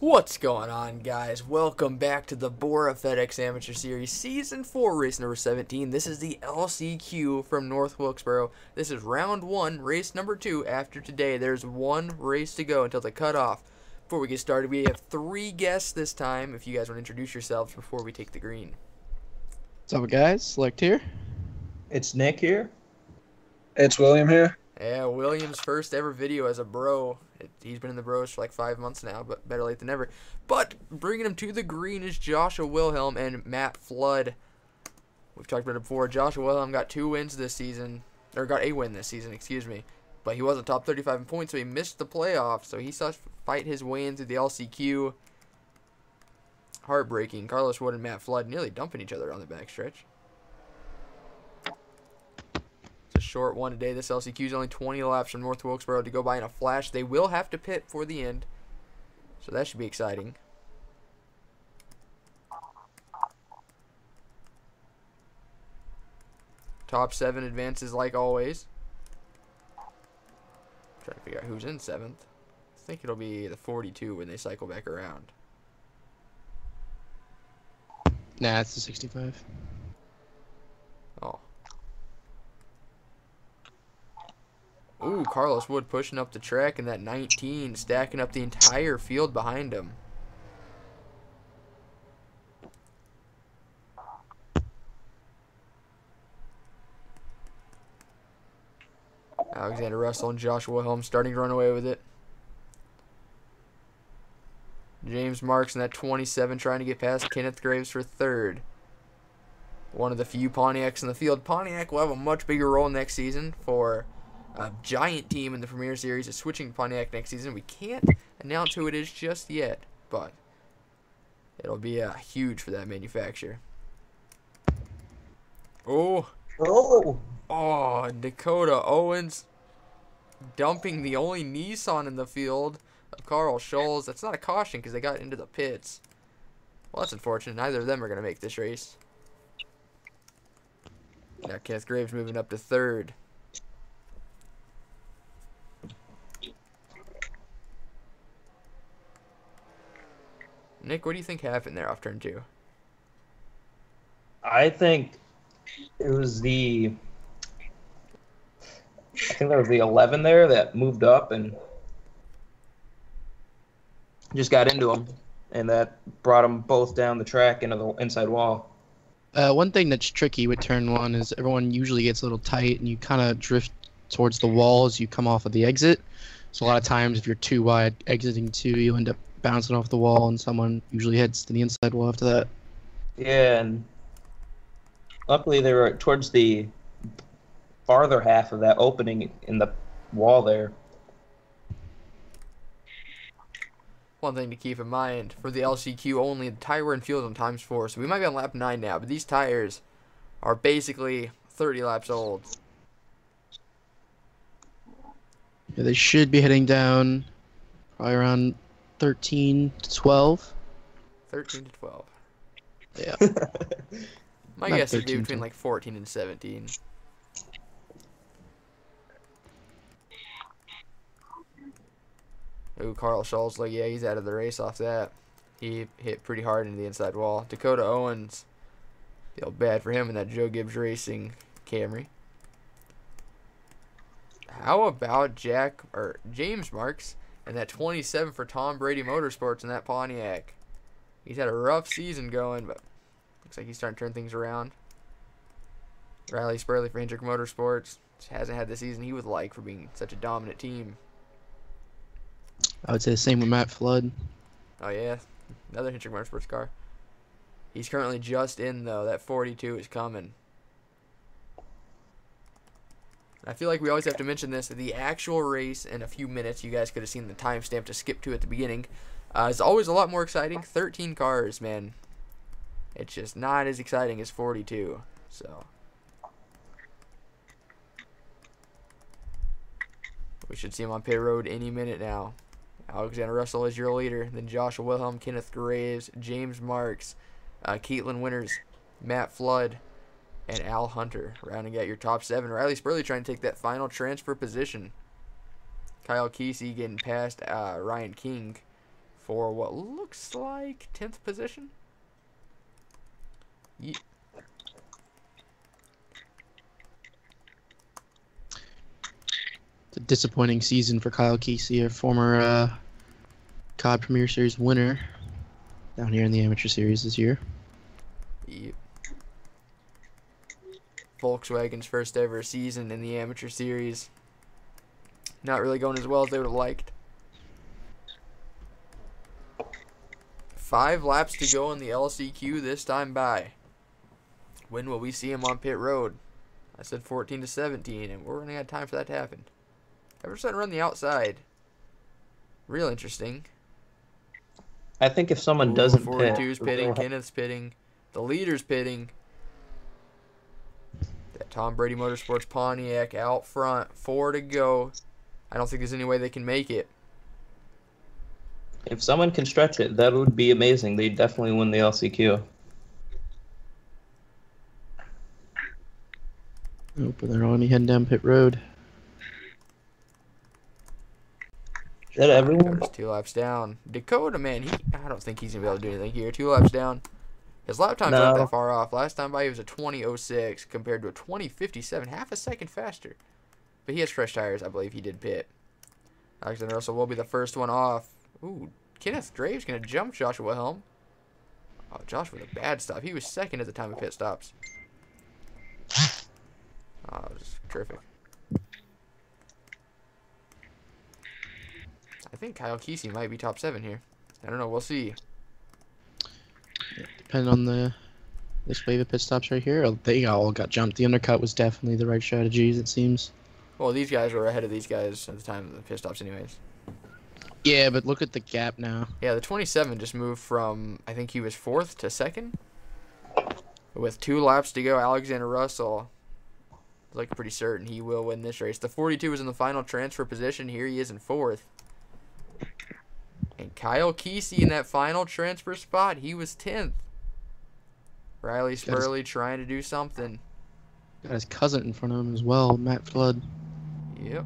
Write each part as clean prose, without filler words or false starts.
What's going on, guys? Welcome back to the BORA FedEx Amateur Series Season 4 race number 17. This is the LCQ from North Wilkesboro. This is round 1, race number 2. After today, there's one race to go until the cutoff. Before we get started, we have 3 guests this time. If you guys want to introduce yourselves before we take the green. What's up, guys? Select here. It's Nick here. It's William here. Yeah, William's first ever video as a bro. He's been in the bros for like 5 months now, but better late than never. But bringing him to the green is Joshua Wilhelm and Matt Flood. We've talked about it before. Joshua Wilhelm got 2 wins this season, or got a win this season, excuse me. But he wasn't top 35 in points, so he missed the playoffs. So he saw fight his way into the LCQ. Heartbreaking. Carlos Wood and Matt Flood nearly dumping each other on the backstretch. A short one today. This LCQ is only 20 laps from North Wilkesboro to go by in a flash. They will have to pit for the end, so that should be exciting. Top 7 advances like always. Trying to figure out who's in 7th. I think it'll be the 42 when they cycle back around. Nah, it's the 65. Oh. Ooh, Carlos Wood pushing up the track in that 19, stacking up the entire field behind him. Alexander Russell and Joshua Wilhelm starting to run away with it. James Marks in that 27 trying to get past Kenneth Graves for 3rd. One of the few Pontiacs in the field. Pontiac will have a much bigger role next season for a giant team in the Premier Series is switching to Pontiac next season. We can't announce who it is just yet, but it'll be huge for that manufacturer. Oh, Dakota Owens dumping the only Nissan in the field of Carl Scholes. That's not a caution because they got into the pits. Well, that's unfortunate. Neither of them are going to make this race. Now Kenneth Graves moving up to 3rd. Nick, what do you think happened there off turn 2? I think it was the 11 there that moved up and just got into them, and that brought them both down the track into the inside wall. One thing that's tricky with turn 1 is everyone usually gets a little tight and you kind of drift towards the wall as you come off of the exit. So a lot of times if you're too wide exiting 2, you end up bouncing off the wall and someone usually heads to the inside wall after that. Yeah, and luckily they were towards the farther half of that opening in the wall there. One thing to keep in mind, for the LCQ only, the tire wear and fuel is on ×4, so we might be on lap 9 now, but these tires are basically 30 laps old. Yeah, they should be heading down probably around 13 to 12. 13 to 12. Yeah. My Not guess would be 13 between like 14 and 17. Ooh, Carl Scholes, like, yeah, he's out of the race off that. He hit pretty hard into the inside wall. Dakota Owens, feel bad for him in that Joe Gibbs Racing Camry. How about James Marks and that 27 for Tom Brady Motorsports in that Pontiac? He's had a rough season going, but looks like he's starting to turn things around. Riley Spurley for Hendrick Motorsports. Just hasn't had the season he would like for being such a dominant team. I would say the same with Matt Flood. Oh, yeah. Another Hendrick Motorsports car. He's currently just in, though. That 42 is coming. I feel like we always have to mention this. The actual race in a few minutes, you guys could have seen the timestamp to skip to at the beginning, is always a lot more exciting. 13 cars, man. It's just not as exciting as 42. So we should see him on pit road any minute now. Alexander Russell is your leader. Then Joshua Wilhelm, Kenneth Graves, James Marks, Caitlin Winters, Matt Flood, and Al Hunter rounding out your top 7. Riley Spurley trying to take that final transfer position. Kyle Kesey getting past Ryan King for what looks like 10th position. It's a disappointing season for Kyle Kesey, a former COD Premier Series winner down here in the Amateur Series this year. Yep. Volkswagen's first ever season in the Amateur Series. Not really going as well as they would have liked. 5 laps to go in the LCQ this time by. When will we see him on pit road? I said 14 to 17, and we're running out of time for that to happen. Ever starting to run the outside. Real interesting. I think if someone doesn't pit, 42's pitting, Kenneth's pitting, the leader's pitting. That Tom Brady Motorsports Pontiac out front, 4 to go. I don't think there's any way they can make it. if someone can stretch it, that would be amazing. They'd definitely win the LCQ. Nope, but they're only heading down pit road. Is that everyone? Dakota's 2 laps down. Dakota, man, I don't think he's going to be able to do anything here. 2 laps down. His lap time's not that far off. Last time by he was a 20.06 compared to a 20.57. Half a second faster. But he has fresh tires. I believe he did pit. Alexander Russell will be the first one off. Ooh, Kenneth Drave's going to jump Joshua Wilhelm. Oh, Josh with a bad stop. He was second at the time of pit stops. Oh, it was terrific. I think Kyle Kesey might be top 7 here. I don't know. We'll see. Depending on this wave of pit stops right here, they all got jumped. The undercut was definitely the right strategy, as it seems. Well, these guys were ahead of these guys at the time of the pit stops anyways. Yeah, but look at the gap now. Yeah, the 27 just moved from, I think he was 4th to 2nd. With 2 laps to go, Alexander Russell is looking pretty certain he will win this race. The 42 is in the final transfer position. Here he is in 4th. And Kyle Kesey in that final transfer spot, he was 10th. Riley Spurley trying to do something. Got his cousin in front of him as well, Matt Flood. Yep.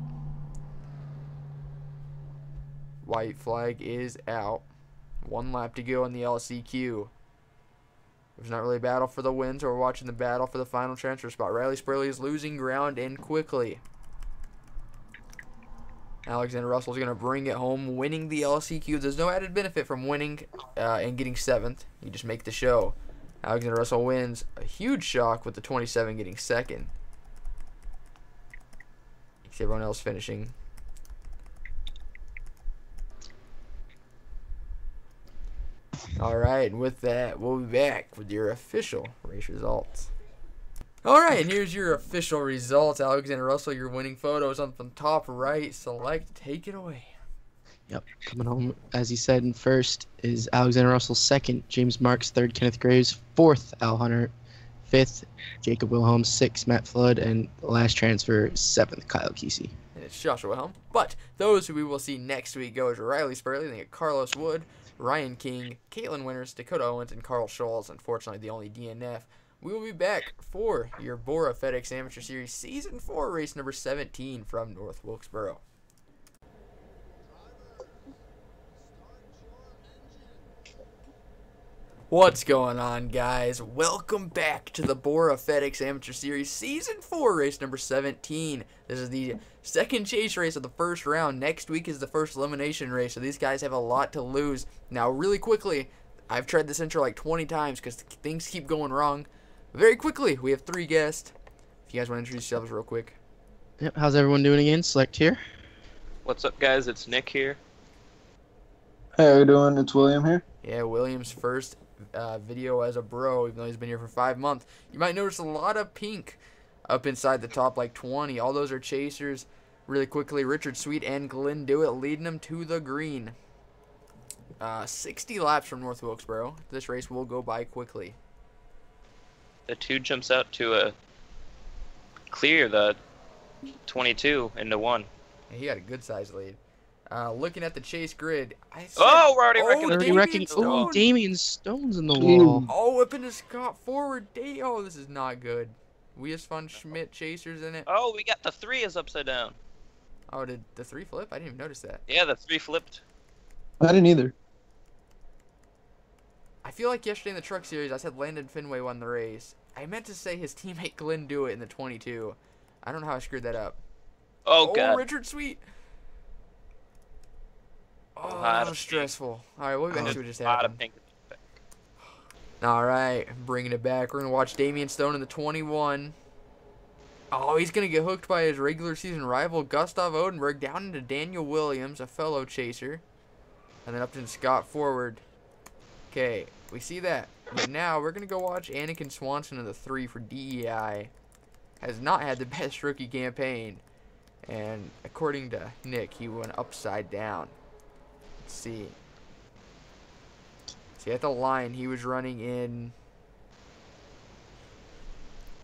White flag is out. 1 lap to go in the LCQ. There's not really a battle for the wins. We're watching the battle for the final transfer spot. Riley Spurley is losing ground and quickly. Alexander Russell is going to bring it home, winning the LCQ. There's no added benefit from winning and getting 7th. You just make the show. Alexander Russell wins. A huge shock with the 27 getting 2nd. You see everyone else finishing. Alright, and with that, we'll be back with your official race results. Alright, and here's your official results. Alexander Russell, your winning photos on the top right. Select, take it away. Yep, coming home, as he said, in first is Alexander Russell, 2nd, James Marks, 3rd, Kenneth Graves, 4th, Al Hunter, 5th, Jacob Wilhelm, 6th, Matt Flood, and the last transfer, 7th, Kyle Kesey. And it's Joshua Wilhelm. But those who we will see next week go is Riley Spurley, then get Carlos Wood, Ryan King, Caitlin Winters, Dakota Owens, and Carl Scholes. Unfortunately, the only DNF. We will be back for your BORA FedEx Amateur Series Season 4 race number 17 from North Wilkesboro. What's going on, guys? Welcome back to the BORA FedEx Amateur Series Season 4 race number 17. This is the second chase race of the first round. Next week is the first elimination race, so these guys have a lot to lose. Now, really quickly, I've tried this intro like 20 times because things keep going wrong. Very quickly, we have 3 guests. If you guys want to introduce yourselves real quick. Yep, how's everyone doing again? Select here. What's up, guys? It's Nick here. Hey, how you doing? It's William here. Yeah, William's first video as a bro, even though he's been here for 5 months. You might notice a lot of pink up inside the top, like 20. All those are chasers. Really quickly, Richard Sweet and Glenn Dewitt leading them to the green. 60 laps from North Wilkesboro. This race will go by quickly. The 2 jumps out to clear the 22 into 1. And he got a good size lead. Looking at the chase grid, I said, Oh, we're already wrecking Damian the Stone. Oh, Damian Stone's in the wall. Oh, whipping his Scott forward. Oh, this is not good. We just found Schmidt chasers in it. Oh, we got the 3 is upside down. Oh, did the 3 flip? I didn't even notice that. Yeah, the 3 flipped. I didn't either. I feel like yesterday in the Truck Series, I said Landon Finway won the race. I meant to say his teammate Glenn Dewitt in the 22. I don't know how I screwed that up. Oh, God. Richard Sweet. Oh, lot that of was stressful. All right, we'll see what just A lot of happened. pink. All right, bringing it back. We're going to watch Damian Stone in the 21. Oh, he's going to get hooked by his regular season rival, Gustav Odenberg, down into Daniel Williams, a fellow chaser. And then up to Scott Forward. Okay, we see that. But now we're going to go watch Anakin Swanson in the 3 for DEI. Has not had the best rookie campaign. And according to Nick, he went upside down. Let's see. See, at the line, he was running in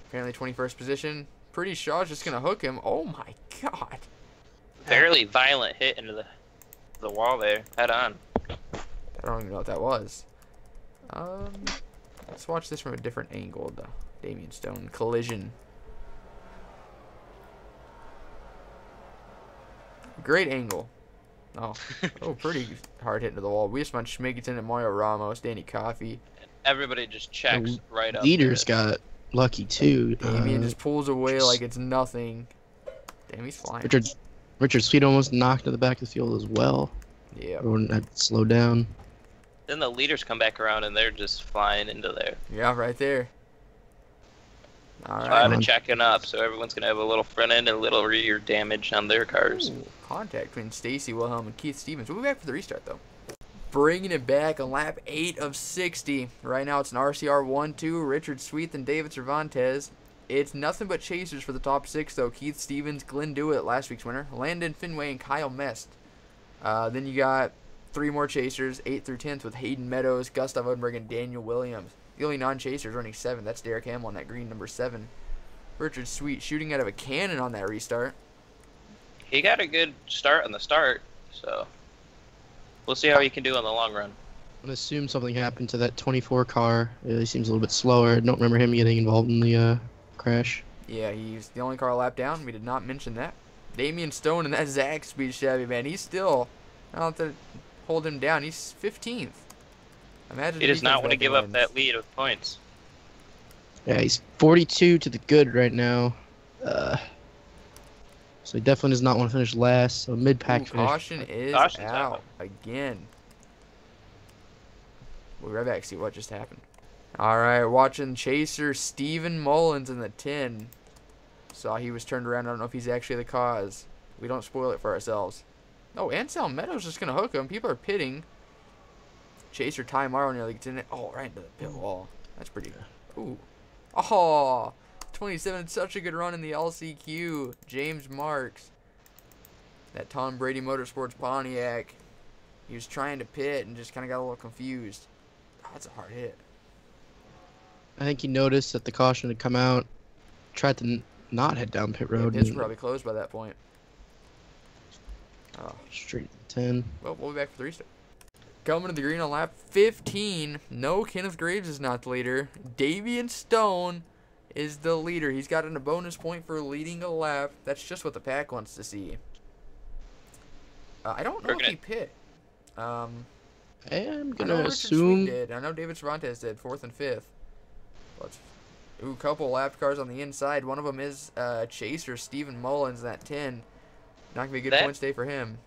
apparently 21st position. Pretty Shaw's just going to hook him. Oh, my God. Fairly violent hit into the wall there. Head on. I don't even know what that was. Let's watch this from a different angle. The Damian Stone collision. Great angle. Oh, pretty hard hit into the wall. We just went Schmigaton and Mario Ramos, Danny Coffey. Everybody just checks right up. Leaders got lucky too. Damian just pulls away like it's nothing. Damn, he's flying. Richard Sweet almost knocked to the back of the field as well. Yeah. Everyone had to slow down. Then the leaders come back around and they're just flying into there. Yeah, right there. All So right. I'm checking up, so everyone's gonna have a little front end and a little rear damage on their cars. Ooh, contact between Stacy Wilhelm and Keith Stevens. We'll be back for the restart though. Bringing it back on lap 8 of 60. Right now it's an RCR12, Richard Sweet and David Cervantes. It's nothing but chasers for the top 6 though. Keith Stevens, Glenn Dewitt, last week's winner, Landon Finway, and Kyle Mest. Then you got 3 more chasers, 8th through 10th with Hayden Meadows, Gustav Odenberg, and Daniel Williams. The only non-chasers running 7. That's Derek Hamill on that green number 7. Richard Sweet shooting out of a cannon on that restart. He got a good start on the start, so we'll see how he can do on the long run. I'm gonna assume something happened to that 24 car. He seems a little bit slower. I don't remember him getting involved in the crash. Yeah, he's the only car lap down. We did not mention that. Damian Stone in that Zaxby's Chevy, man. He's still, I don't have to hold him down. He's 15th. Imagine He does not want to give up wins. that lead with points. Yeah, he's 42 to the good right now. So he definitely does not want to finish last. So mid-pack finish. Caution is Caution's out out. again. We'll be right back, see what just happened. All right, watching chaser Steven Mullins in the 10. Saw he was turned around. I don't know if he's actually the cause. We don't spoil it for ourselves. Oh, Anselm Meadows just going to hook him. People are pitting. Chaser Ty Morrow nearly gets in it. Oh, right into the pit wall. That's pretty good. Ooh. Oh, 27. Such a good run in the LCQ. James Marks. That Tom Brady Motorsports Pontiac. He was trying to pit and just kind of got a little confused. Oh, that's a hard hit. I think he noticed that the caution had come out. Tried to not head down pit Yeah, road. pit's and probably closed by that point. Oh, straight to 10. well, we'll be back for the restart. Coming to the green on lap 15. No, Kenneth Graves is not the leader. Damian Stone is the leader. He's gotten a bonus point for leading a lap. That's just what the pack wants to see. I don't know if he pit. I'm I know gonna Richard assume. Sweet did. I know David Cervantes did, 4th and 5th. But, ooh, couple lapped cars on the inside. One of them is chaser Steven Mullins, that 10. Not going to be a good points day for him.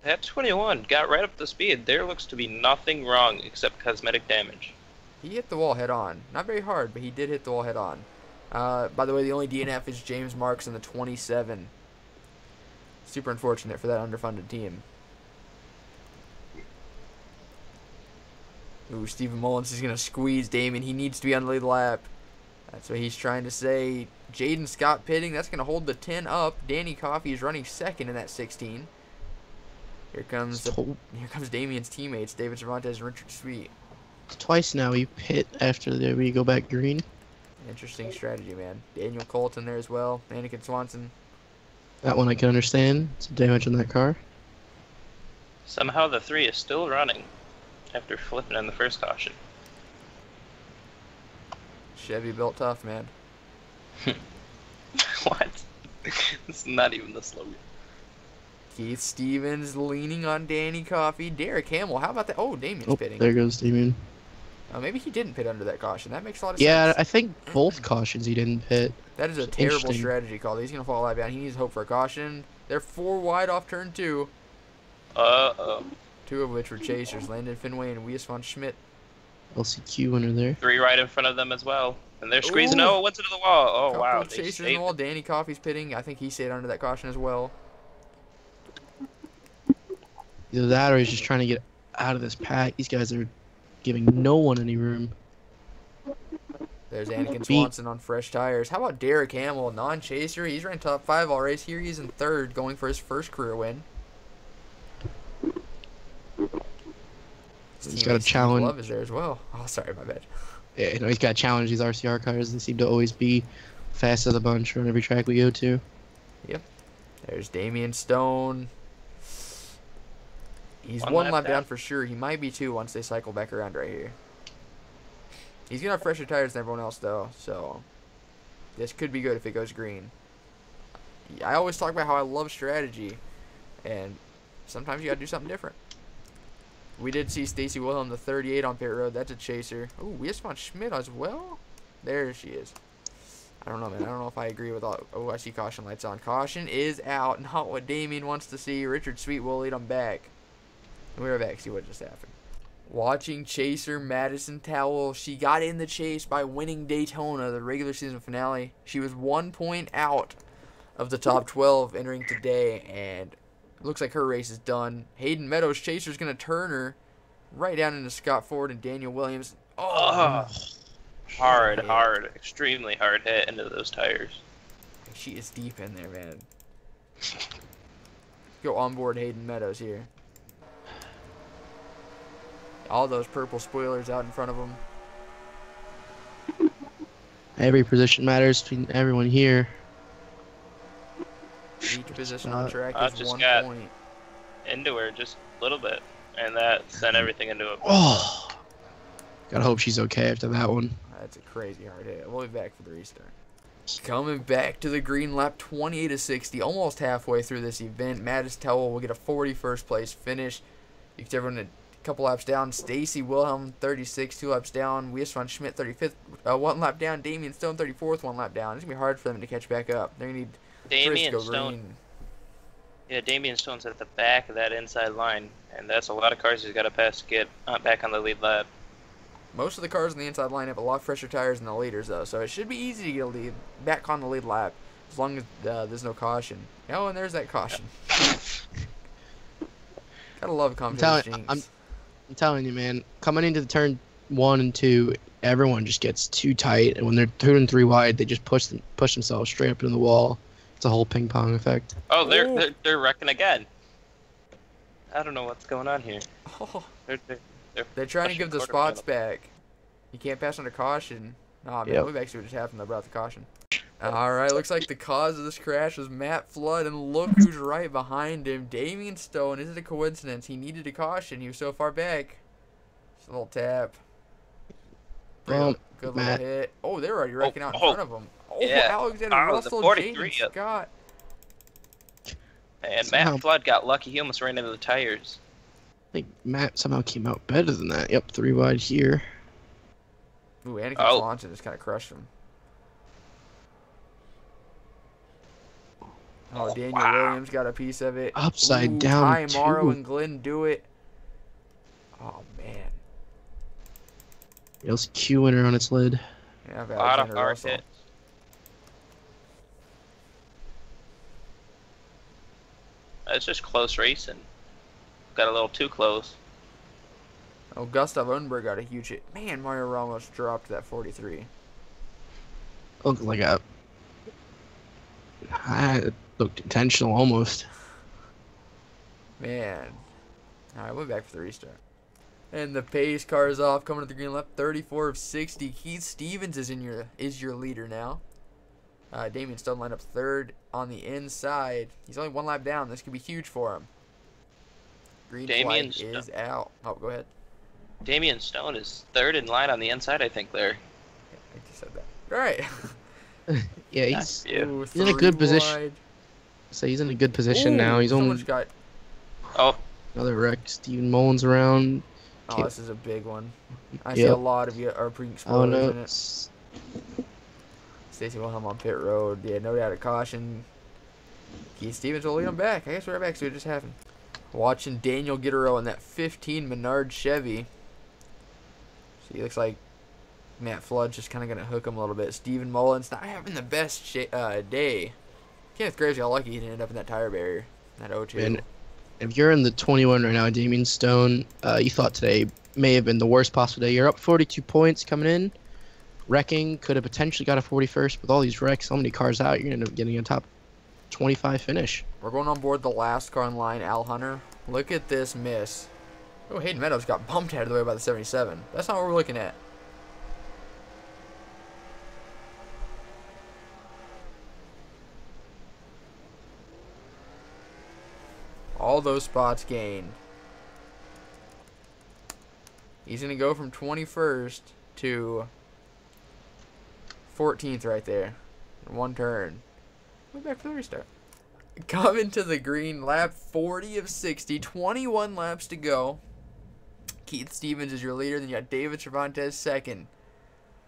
That 21 got right up to speed. There looks to be nothing wrong except cosmetic damage. He hit the wall head on. Not very hard, but he did hit the wall head on. By the way, the only DNF is James Marks in the 27. Super unfortunate for that underfunded team. Ooh, Steven Mullins is going to squeeze Damon. He needs to be on the lead lap. That's what he's trying to say. Jaden Scott pitting. That's going to hold the 10 up. Danny Coffey is running 2nd in that 16. Here comes Damian's teammates, David Cervantes and Richard Sweet. Twice now we pit after we go back green. Interesting strategy, man. Daniel Colton there as well. Anakin Swanson. That one I can understand. Some damage on that car. Somehow the 3 is still running after flipping on the first caution. Chevy built tough, man. What? It's not even the slogan. Keith Stevens leaning on Danny Coffey. Derek Hamill, how about that? Oh, Damian's pitting. There goes Damien. Maybe he didn't pit under that caution. That makes a lot of Yeah, sense. I think both cautions he didn't pit. That is a terrible Interesting. strategy call. He's going to fall live down. He needs to hope for a caution. They're 4 wide off turn 2. Uh-oh. 2 of which were chasers. Landon Finway and Wies von Schmidt. LCQ winner there. 3 right in front of them as well. And they're squeezing. Ooh. Oh, it went into the wall. Oh, Couple wow. of They chasers in saved the wall. it. Danny Coffey's pitting. I think he stayed under that caution as well. Either that or he's just trying to get out of this pack. These guys are giving no one any room. There's Anakin Swanson on fresh tires. How about Derek Hamill, non-chaser? He's ranked top 5 all race. Here he's in 3rd, going for his first career win. He's got a challenge. Love is there as well. Oh, sorry, my bad. Yeah, you know, he's got to challenge these RCR cars. They seem to always be fast as a bunch on every track we go to. There's Damian Stone. He's one lap down for sure. He might be 2 once they cycle back around right here. He's going to have fresher tires than everyone else, though, so this could be good if it goes green. I always talk about how I love strategy, and sometimes you got to do something different. We did see Stacy Wilhelm, the 38 on pit road. That's a chaser. Ooh, Wies von Schmidt as well? There she is. I don't know, man. I don't know if I agree with all. Oh, I see caution lights on. Caution is out. Not what Damien wants to see. Richard Sweet will lead him back. We're back. See what just happened. Watching chaser Madison Towell. She got in the chase by winning Daytona, the regular season finale. She was 1 point out of the top 12 entering today, and it looks like her race is done. Hayden Meadows, chaser's going to turn her right down into Scott Ford and Daniel Williams. Oh, hard, extremely hard hit into those tires. she is deep in there, man. Go on board Hayden Meadows here. All those purple spoilers out in front of him. Every position matters between everyone here. Each position on the track I is just 1 got point. into her just a little bit, and that sent everything into a. Oh, gotta hope she's okay after that one. That's a crazy hard hit. We'll be back for the restart. Coming back to the green lap, 28-60, almost halfway through this event. Madison Towell will get a 41st place finish. You can see everyone a couple laps down. Stacy Wilhelm, 36, 2 laps down. Wies von Schmidt, 35th, 1 lap down. Damian Stone, 34th, 1 lap down. It's going to be hard for them to catch back up. They're going to need Damian Chris to go Stone. green. Yeah, Damian Stone's at the back of that inside line, and that's a lot of cars he's got to pass to get back on the lead lap. Most of the cars on the inside line have a lot fresher tires than the leaders, though, so it should be easy to get a lead back on the lead lap as long as there's no caution. Oh, and there's that caution. Gotta love commentator's jinx. I'm telling you, man. Coming into the turn 1 and 2, everyone just gets too tight, and when they're 2 and 3 wide, they just push themselves straight up into the wall. It's a whole ping pong effect. Oh, they're wrecking again. I don't know what's going on here. Oh, They're trying to give the pushing spots quarter back. You can't pass under caution. Nah, man, Yep. we've actually just happened about the caution. Alright, looks like the cause of this crash was Matt Flood, and look who's right behind him. Damian Stone. Is it a coincidence? He needed a caution. He was so far back. Just a little tap. Well, Good Matt. little hit. Oh, they're already wrecking out in oh, front of him. Oh, yeah. Alexander Oh, the Russell, 43, Jaden yep. Scott. And Somehow- Matt Flood got lucky. He almost ran into the tires. I think Matt somehow came out better than that. Yep, 3 wide here. Ooh, Anakin Oh. Swanson just kind of crushed him. Oh, Daniel Williams got a piece of it. Upside Ooh, down, Ty Morrow too. and Glenn do it. Oh, man. LCQ winner on its lid. Yeah, I've A lot of Alexander hard Russell. hits. It's just close racing. Got a little too close. Oh, Gustav Unberg got a huge hit. Man, Mario Ramos dropped that 43. Looked like a... It looked intentional almost. Man. Alright, we'll be back for the restart. And the pace car is off, coming to the green lap. 34 of 60. Keith Stevens is your leader now. Damian Stone lined up 3rd on the inside. He's only 1 lap down. This could be huge for him. Green Damian flag is out. Oh, go ahead. Damian Stone is 3rd in line on the inside, I think, there. I just said that. All right. Yeah, he's Yeah. Ooh, He's in a good 3 position. wide. so he's in a good position Ooh, now. He's someone only just got Oh, another wreck. Steven Mullins around. Oh, this is a big one. I see Yep. a lot of you are putting Oh spoilers no. in it. Stacy Wilhelm on pit road. Yeah, no doubt of caution. Keith Stevens will lead him back. I guess we're back, so it just happened. Watching Daniel Gittero in that 15 Menard Chevy. So he looks like Matt Flood's just kind of going to hook him a little bit. Steven Mullins not having the best day. Kenneth Graves got lucky he didn't end up in that tire barrier. That 0-2. And if you're in the 21 right now, Damian Stone, you thought today may have been the worst possible day. You're up 42 points coming in. Wrecking could have potentially got a 41st. With all these wrecks, so many cars out, you're going to end up getting a top 25 finish. We're going on board the last car in line, Al Hunter. Look at this miss. Oh, Hayden Meadows got bumped out of the way by the 77. That's not what we're looking at. All those spots gained. He's going to go from 21st to 14th right there. One turn. We're back for the restart. Coming to the green, lap 40 of 60. 21 laps to go. Keith Stevens is your leader. Then you got David Cervantes second.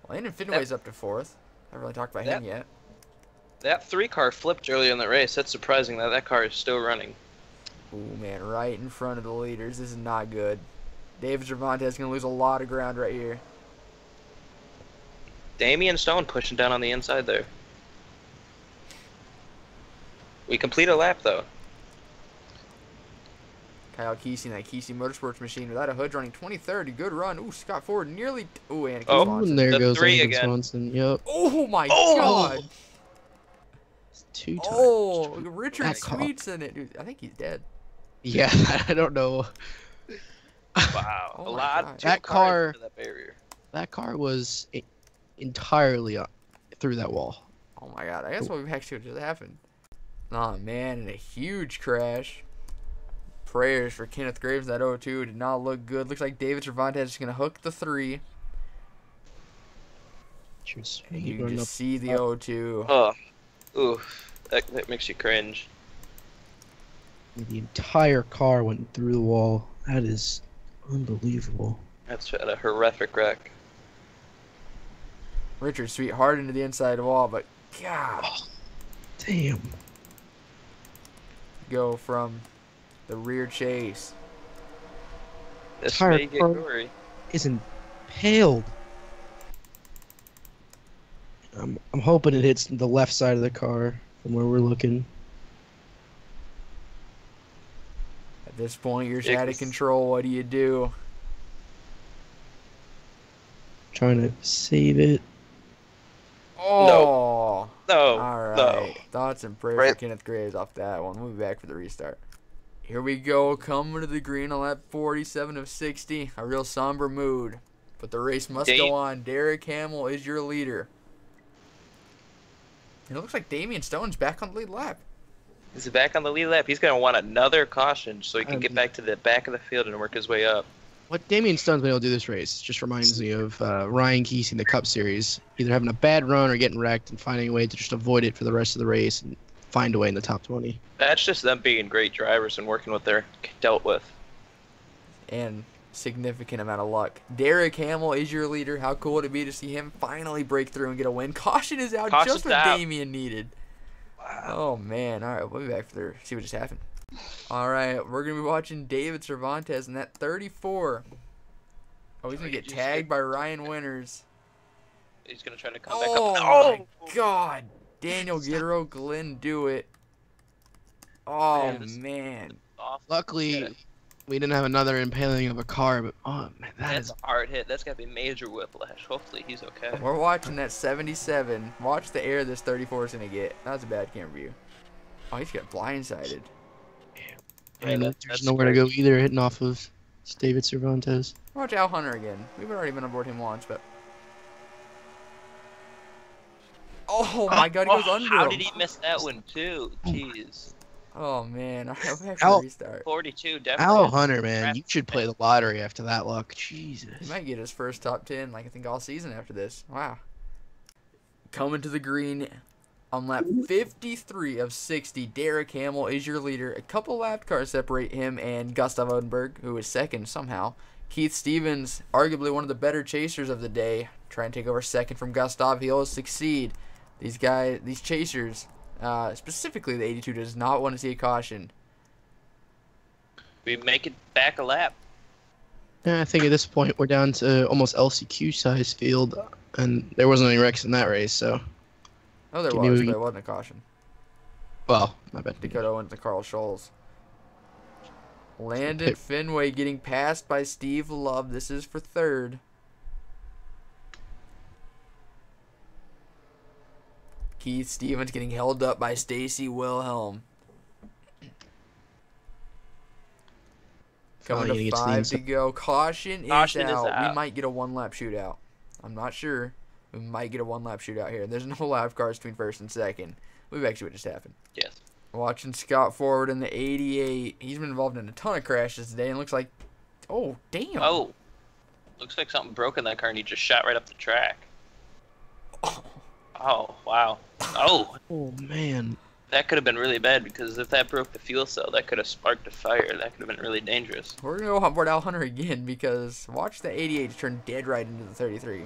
Landon Fenway's up to fourth. I haven't really talked about him yet. That 3-car flipped early in the race. That's surprising that that car is still running. Ooh, man, right in front of the leaders. This is not good. David Cervantes is going to lose a lot of ground right here. Damian Stone pushing down on the inside there. We complete a lap, though. Kyle Kesey in that Kesey Motorsports machine without a hood running 23rd. Good run. Ooh, Scott Ford nearly. Ooh, and Oh, Swanson. And there The goes 3 Anakin again. Swanson. Yep. Oh, my Oh! God. Two times. Oh, Richard That car. Sweet's in it. Dude, I think he's dead. Yeah, I don't know. Wow. Oh a my lot. God. Two That cars car- into that barrier. That car was entirely through that wall. Oh, my God. I guess what actually just happened. Oh, man, and a huge crash. Prayers for Kenneth Graves. That 0-2 did not look good. Looks like David Cervantes is going to hook the 3. Just And you can running just see the 0-2. Oh. Ooh. That makes you cringe. The entire car went through the wall. That is unbelievable. That's a horrific wreck. Richard Sweet hard into the inside wall, but God. Damn. Go from the rear chase. This Entire may get car- gory. Is impaled. I'm hoping it hits the left side of the car from where we're looking. At this point, you're Yeah, out of 'cause- control. What do you do? Trying to save it. Oh. No. All right. No. Thoughts and prayers Right. for Kenneth Graves off that one. We'll be back for the restart. Here we go. Coming to the green on lap 47 of 60. A real somber mood. But the race must go on. Derek Hamill is your leader. And it looks like Damian Stone's back on the lead lap. He's back on the lead lap. He's going to want another caution so he can get back to the back of the field and work his way up. What Damian Stone's been able to do this race just reminds me of Ryan Kesey in the Cup Series. Either having a bad run or getting wrecked and finding a way to just avoid it for the rest of the race and find a way in the top 20. That's just them being great drivers and working what they're dealt with. And significant amount of luck. Derek Hamill is your leader. How cool would it be to see him finally break through and get a win? Caution is out. Caution's Just what out. Damian needed. Wow. Oh, man. All right, we'll be back for the see what just happened. All right, we're going to be watching David Cervantes in that 34. Oh, he's going to get tagged by Ryan Winters. He's going to try to come back up. Oh, my God. Daniel Gittero, Glenn Dewitt. Oh, Man, this- man. Off. Luckily, Yeah. we didn't have another impaling of a car, but oh man, that That's is a hard hit. That's got to be major whiplash. Hopefully he's okay. We're watching that 77. Watch the air this 34 is going to get. That was a bad camera view. Oh, he's got blindsided. and that's there's nowhere to go either. Hitting off of David Cervantes. Watch Al Hunter again. We've already been on board him once, but... Oh, my God, he goes under How him. did he miss that one, too? Jeez. Oh, man. All right, we have Al- to restart. 42, definitely. Al Hunter, man, you should play the lottery after that luck. Jesus. He might get his first top 10, like I think all season after this. Wow. Coming to the green on lap 53 of 60, Derek Hamill is your leader. A couple lap cars separate him and Gustav Odenberg, who is second somehow. Keith Stevens, arguably one of the better chasers of the day, trying to take over second from Gustav. He'll succeed. These chasers, specifically the 82, does not want to see a caution. We make it back a lap. Yeah, I think at this point we're down to almost LCQ size field, and there wasn't any wrecks in that race, so. Oh, there Can was, you- but it wasn't a caution. Well, my bad. Dakota Owens and Carl Scholes. Landon Pick- Fenway getting passed by Steve Love. This is for third. Keith Stevens getting held up by Stacy Wilhelm. Coming Finally to gonna 5 get to to go. Caution is Caution is out. We out. might get a one-lap shootout. I'm not sure. We might get a one-lap shootout here. There's no lap cars between first and second. We've actually what just happened. Yes. Watching Scott Forward in the 88. He's been involved in a ton of crashes today, and looks like, oh damn. Oh, looks like something broke in that car, and he just shot right up the track. Oh wow. Oh, Oh man. that could have been really bad because if that broke the fuel cell, that could have sparked a fire. That could have been really dangerous. We're gonna go on board Al Hunter again because watch the 88 turn dead right into the 33.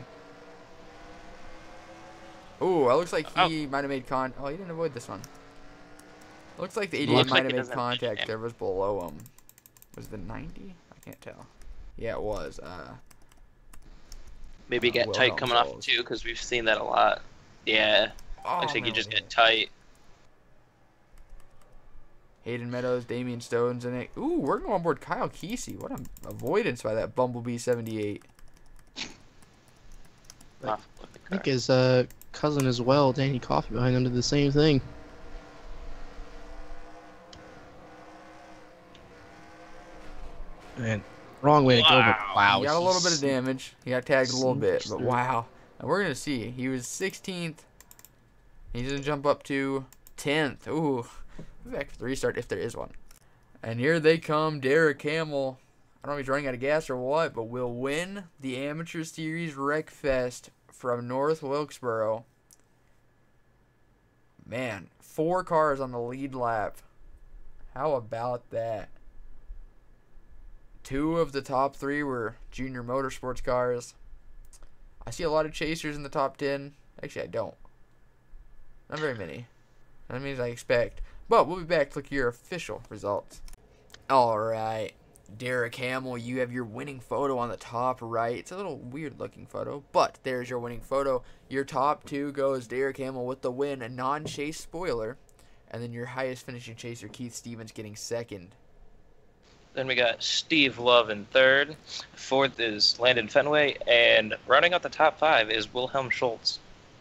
Ooh, it looks like he might have made Oh, he didn't avoid this one. Looks like the 88 Looks might like have it made doesn't contact. jam. There was below him. Was it the 90? I can't tell. Yeah, it was. Maybe get Wilhelm tight coming off Scholes. too, because we've seen that a lot. Yeah, Oh, looks like you no, just yeah. get tight. Hayden Meadows, Damian Stones in it. Ooh, we're going on board Kyle Kesey. What an avoidance by that Bumblebee 78. Off with the I car. think his cousin as well, Danny Coffey, behind him, did the same thing. Man, wrong way to go, but wow. He got a little bit of he's- damage. He got tagged a little bit, but Interesting. wow. And we're going to see. He was 16th. He's going to jump up to 10th. Ooh. Back for the restart if there is one. And here they come. Derek Hamill. I don't know if he's running out of gas or what, but will win the Amateur Series Wreck Fest from North Wilkesboro. Man, 4 cars on the lead lap. How about that? 2 of the top 3 were junior motorsports cars. I see a lot of chasers in the top 10. Actually, I don't. Not very many. That means I expect. But we'll be back to look at your official results. Alright. Derek Hamill, you have your winning photo on the top right. It's a little weird looking photo, but there's your winning photo. Your top 2 goes Derek Hamill with the win, a non-chase spoiler. And then your highest finishing chaser, Keith Stevens, getting second. Then we got Steve Love in third. Fourth is Landon Fenway, and running out the top 5 is Wilhelm Schultz.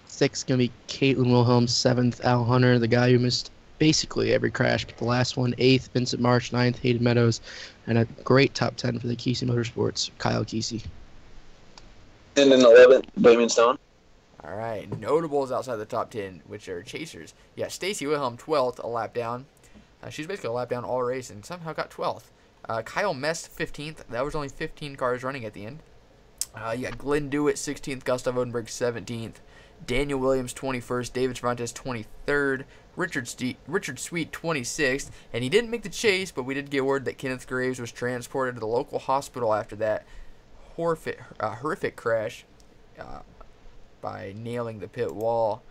6th gonna be Caitlin Wilhelm. 7th, Al Hunter, the guy who missed basically every crash but the last one. 8th, Vincent March. 9th, Hayden Meadows. And a great top 10 for the Kesey Motorsports, Kyle Kesey. And then 11th, Damian Stone. All right, notables outside the top 10, which are chasers. Yeah, Stacy Wilhelm, 12th, a lap down. She's basically a lap down all race and somehow got 12th. Kyle Mest, 15th. That was only 15 cars running at the end. You got Glenn Dewitt, 16th. Gustav Odenberg, 17th. Daniel Williams, 21st. David Cervantes, 23rd. Richard Sweet, 26th. And he didn't make the chase, but we did get word that Kenneth Graves was transported to the local hospital after that horrific crash by nailing the pit wall.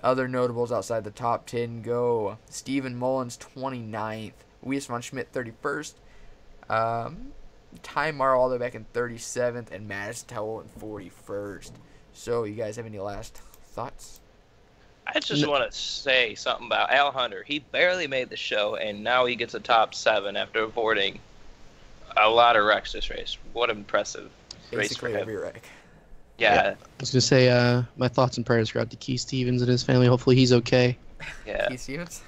Other notables outside the top 10 go Stephen Mullins, 29th. Weiss von Schmidt, 31st. Ty Morrow all the way back in 37th. And Madison Towell in 41st. So, you guys have any last thoughts? I just want to say something about Al Hunter. He barely made the show, and now he gets a top 7 after avoiding a lot of wrecks this race. What an impressive race for Basically him. every wreck. Yeah, I was gonna say, my thoughts and prayers go out to Keith Stevens and his family. Hopefully he's okay. yeah. Keith Stevens?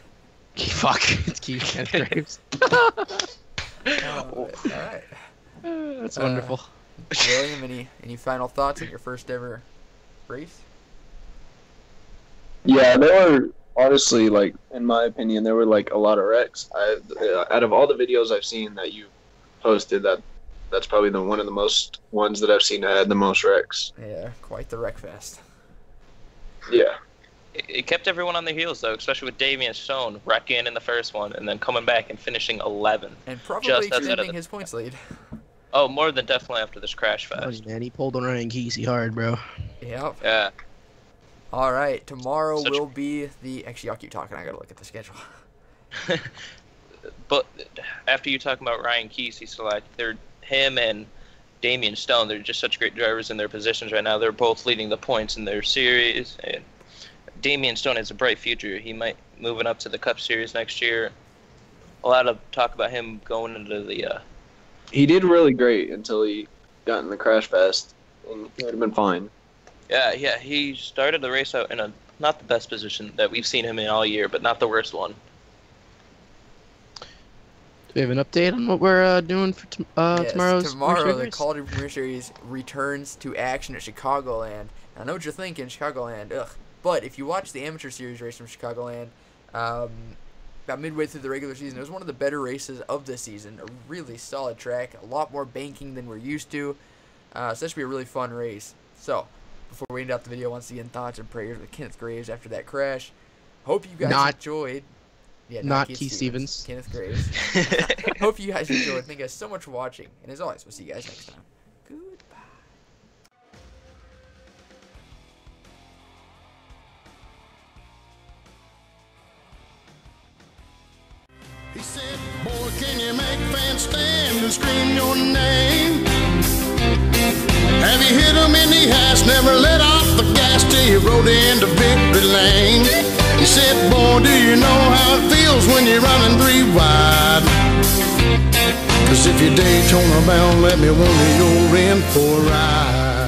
Fuck, it's Keith Kenneth Graves. All right. That's wonderful. William, any final thoughts on your first ever race? Yeah, there were honestly, like, in my opinion, there were like a lot of wrecks. Out of all the videos I've seen that you posted, that's probably one of the most ones that I've seen that had the most wrecks. Yeah, quite the wreck fest. Yeah. It kept everyone on their heels, though, especially with Damian Stone wrecking in the first one and then coming back and finishing 11. And probably Just outside of extending the- his points lead. Oh, more than definitely after this crash Oh, fest. man, he pulled on Ryan Kesey hard, bro. Yep. Yeah. All right. Tomorrow Such- will be the. Actually, I'll keep talking. I gotta look at the schedule. But after you talk about Ryan Kesey, so like him and Damian Stone, they're just such great drivers in their positions right now. They're both leading the points in their series, and Damian Stone has a bright future. He might moving up to the Cup Series next year. A lot of talk about him going into the. He did really great until he got in the crash fest, and he would have been fine. Yeah, he started the race out in a not the best position that we've seen him in all year, but not the worst one. Do we have an update on what we're doing for Yes, tomorrow's tomorrow, the race? Call of Duty Premier Series returns to action at Chicagoland. I know what you're thinking, Chicagoland, ugh. But if you watch the Amateur Series race from Chicagoland, about midway through the regular season, it was one of the better races of the season. A really solid track, a lot more banking than we're used to. So that should be a really fun race. So, before we end out the video, once again, thoughts and prayers with Kenneth Graves after that crash. Hope you guys enjoyed. Yeah, not Keith Stevens. Kenneth Graves. Hope you guys enjoyed. Thank you guys so much for watching. And as always, we'll see you guys next time. Goodbye. He said, boy, can you make fans stand and scream your name? Have you hit him in the ass, never let off the gas till you rode into victory lane? He said, boy, do you know how it feels when you're running 3 wide? Cause if you're Daytona bound, let me wonder you're in for a ride.